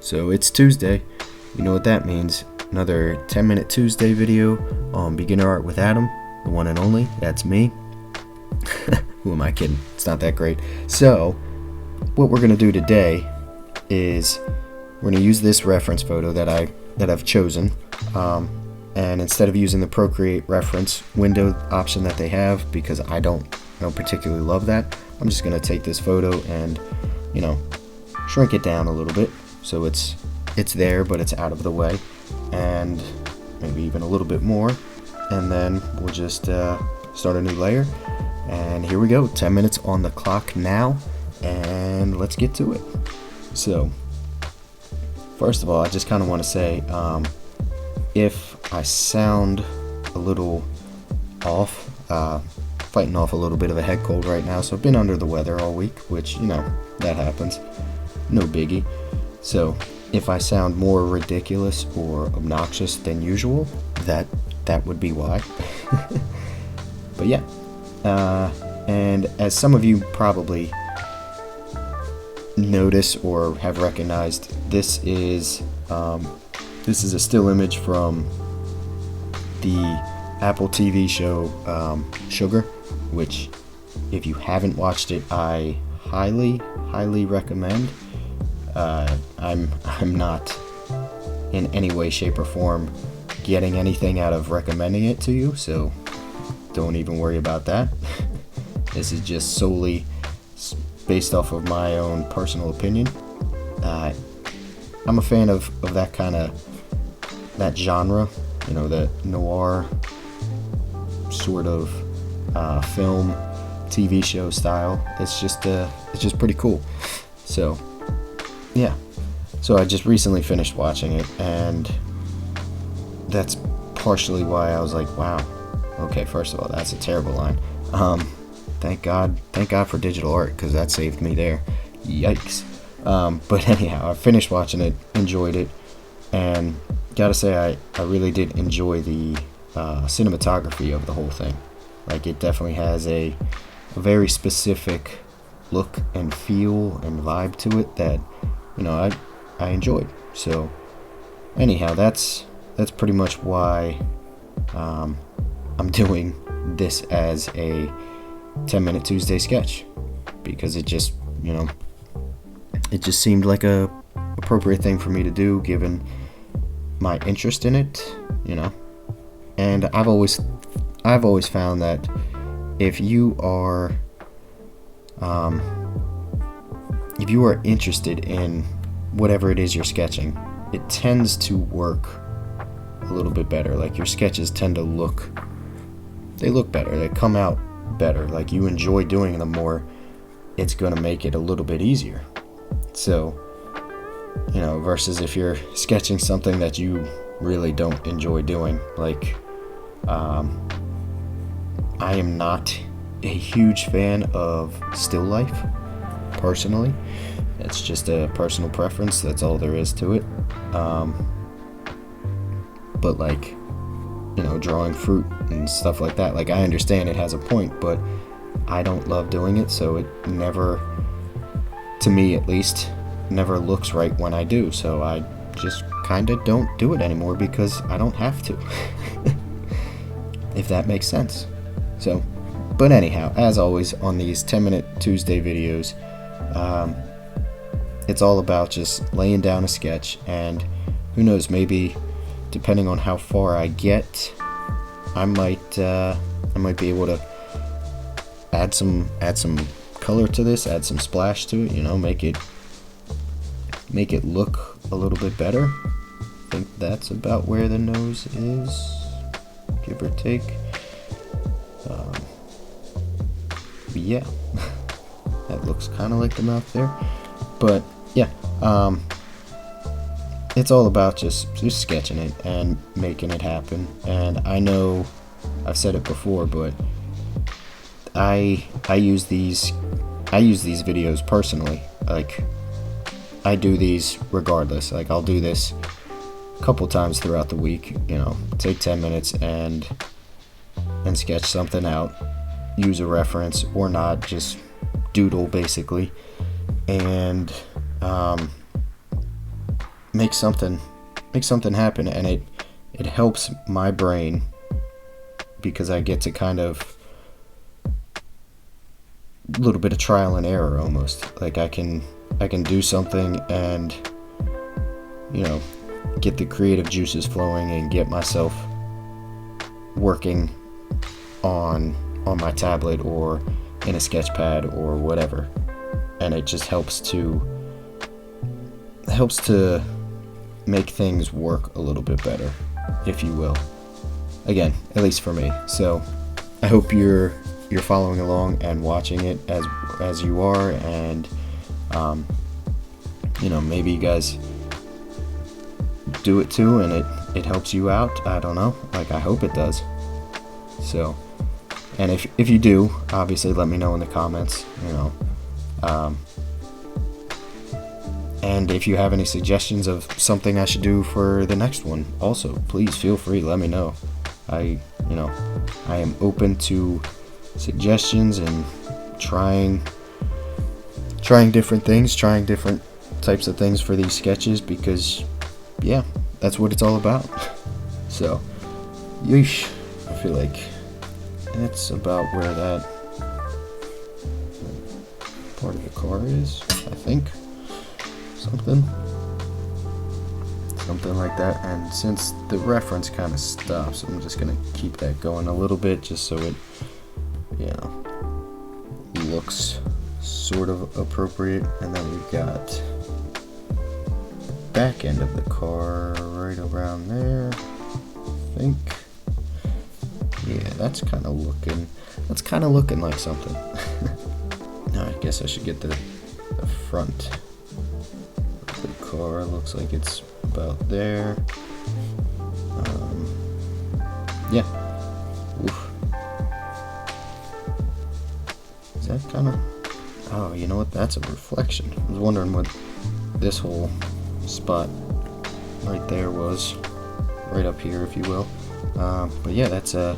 So it's Tuesday. You know what that means. Another 10-minute Tuesday video on beginner art with Adam, the one and only. That's me. Who am I kidding? It's not that great. So what we're gonna do today is we're gonna use this reference photo that I've chosen, and instead of using the Procreate reference window option that they have, because I don't particularly love that, I'm just gonna take this photo and shrink it down a little bit so it's there but it's out of the way, and maybe even a little bit more, and then we'll just start a new layer. And here we go, 10 minutes on the clock now, and let's get to it. So first of all, I just kind of want to say, if I sound a little off, fighting off a little bit of a head cold right now, so I've been under the weather all week, which that happens, no biggie. So if I sound more ridiculous or obnoxious than usual, that would be why. But yeah, and as some of you probably notice or have recognized, this is a still image from the Apple TV show Sugar, which if you haven't watched it, I highly recommend. I'm not in any way, shape, or form getting anything out of recommending it to you, so don't even worry about that. This is just solely based off of my own personal opinion. I'm a fan of that genre, that noir sort of film, TV show style. It's just pretty cool. So yeah, so I just recently finished watching it, and that's partially why I was like, wow, okay, first of all, that's a terrible line. Thank God for digital art, because that saved me there. Yikes. But anyhow, I finished watching it, enjoyed it, and gotta say, I really did enjoy the cinematography of the whole thing. Like, it definitely has a very specific look and feel and vibe to it that I enjoyed. So anyhow, that's pretty much why I'm doing this as a 10-minute Tuesday sketch, because it just seemed like a appropriate thing for me to do given my interest in it, and I've always found that if you are interested in whatever it is you're sketching, it tends to work a little bit better. Like, your sketches tend to look better, they come out better, like you enjoy doing them more. It's gonna make it a little bit easier. So versus if you're sketching something that you really don't enjoy doing, like I am not a huge fan of still life personally. It's just a personal preference, that's all there is to it. But like, drawing fruit and stuff like that, like, I understand it has a point, but I don't love doing it, so it never, to me at least, never looks right when I do. So I just kind of don't do it anymore because I don't have to. If that makes sense. So, but anyhow, as always on these 10-minute Tuesday videos, it's all about just laying down a sketch, and who knows, maybe depending on how far I get, I might be able to add some color to this, add some splash to it, make it look a little bit better. I think that's about where the nose is, give or take. Yeah, that looks kind of like the mouth there, but yeah, it's all about just sketching it and making it happen. And I know I've said it before, but I use these videos personally. Like, I do these regardless. Like, I'll do this a couple times throughout the week, take 10 minutes and sketch something out, use a reference or not, just doodle basically. And make something happen, and it helps my brain because I get to kind of a little bit of trial and error almost. Like I can do something and, you know, get the creative juices flowing and get myself working on my tablet or in a sketch pad or whatever. And it just helps to make things work a little bit better, if you will. Again, at least for me. So I hope you're following along and watching it as you are, and you know, maybe you guys do it too and it helps you out. I don't know, like I hope it does. So, and if you do, obviously let me know in the comments, you know. And if you have any suggestions of something I should do for the next one, also please feel free, let me know. I am open to suggestions and trying different things, trying different types of things for these sketches, because yeah, that's what it's all about. So, yeesh, I feel like that's about where that part of the car is, I think. Something like that. And since the reference kind of stops, I'm just gonna keep that going a little bit just so it, you know, looks sort of appropriate. And then we've got the back end of the car right around there, I think. Yeah, that's kind of looking like something. Now I guess I should get the front of the car. Looks like it's about there. Yeah. Oof. Is that kind of... Oh, you know what? That's a reflection. I was wondering what this whole spot right there was. Right up here, if you will. But yeah, that's I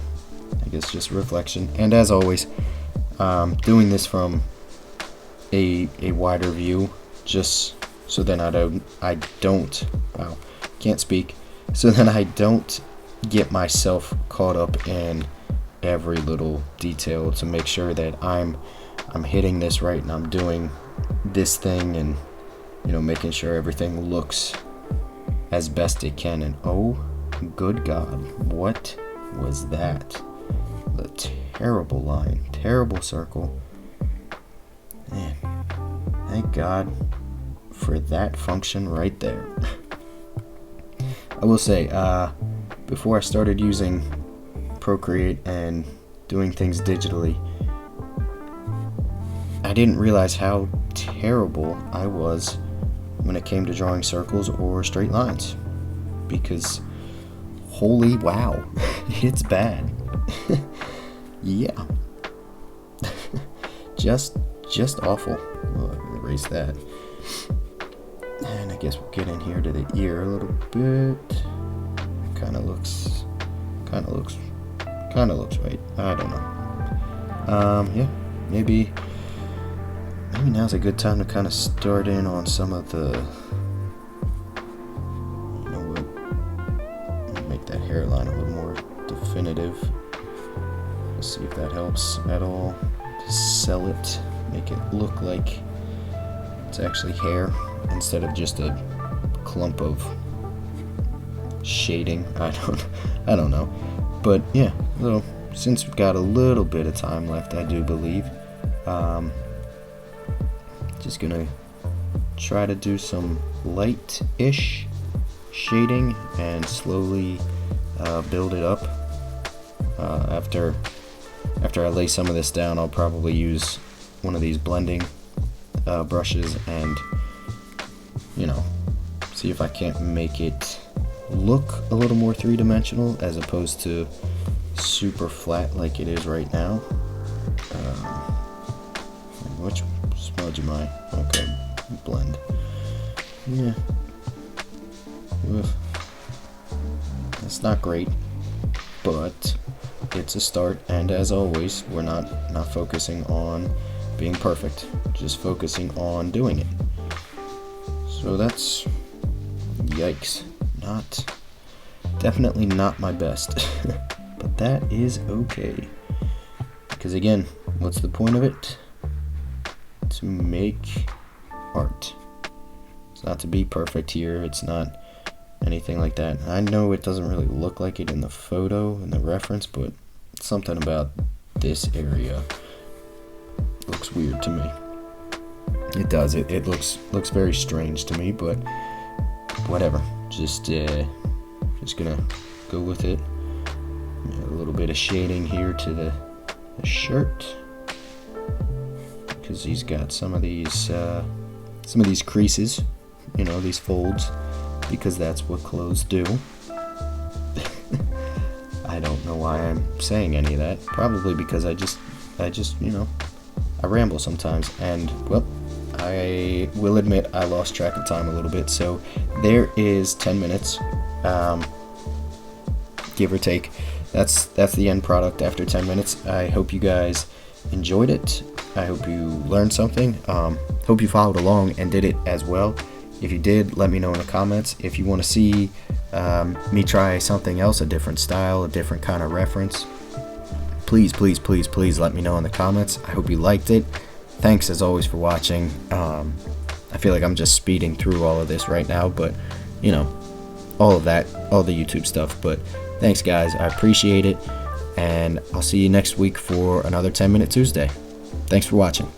guess just reflection. And as always, doing this from a wider view, just so then I don't wow, can't speak. So then I don't get myself caught up in every little detail, to make sure that I'm hitting this right and I'm doing this thing, and you know, making sure everything looks as best it can. And oh good God, what was that? The terrible line, terrible circle. Man, thank God for that function right there. I will say, before I started using Procreate and doing things digitally, I didn't realize how terrible I was when it came to drawing circles or straight lines, because holy wow, it's bad. Yeah. just awful. Well, I can erase that. And I guess we'll get in here to the ear a little bit. Kind of looks right. I don't know. Yeah, maybe now's a good time to kind of start in on some of the, you know what, make that hairline a little more definitive. Let's see if that helps at all. Just sell it, make it look like it's actually hair instead of just a clump of shading. I don't know. But yeah, since we've got a little bit of time left, I do believe, just gonna try to do some light-ish shading and slowly build it up. After I lay some of this down, I'll probably use one of these blending brushes and, you know, see if I can't make it look a little more three-dimensional as opposed to super flat like it is right now. Which smudge am I? Okay, blend. Yeah. Oof. It's not great, but it's a start, and as always, we're not focusing on being perfect, just focusing on doing it. So that's Yikes. Definitely not my best. But that is okay. Because again, what's the point of it? To make art. It's not to be perfect here. It's not anything like that. I know it doesn't really look like it in the photo, in the reference, but something about this area looks weird to me. It does. It looks very strange to me, but whatever. Just gonna go with it. A little bit of shading here to the shirt, because he's got some of these creases, these folds, because that's what clothes do. I don't know why I'm saying any of that. Probably because I just I ramble sometimes, and well, I will admit I lost track of time a little bit. So there is 10 minutes, give or take. That's the end product after 10 minutes. I hope you guys enjoyed it. I hope you learned something. Hope you followed along and did it as well. If you did, let me know in the comments. If you want to see me try something else, a different style, a different kind of reference, please let me know in the comments. I hope you liked it. Thanks as always for watching. I feel like I'm just speeding through all of this right now, but all of that, all the YouTube stuff. But thanks guys, I appreciate it, and I'll see you next week for another 10 Minute Tuesday. Thanks for watching.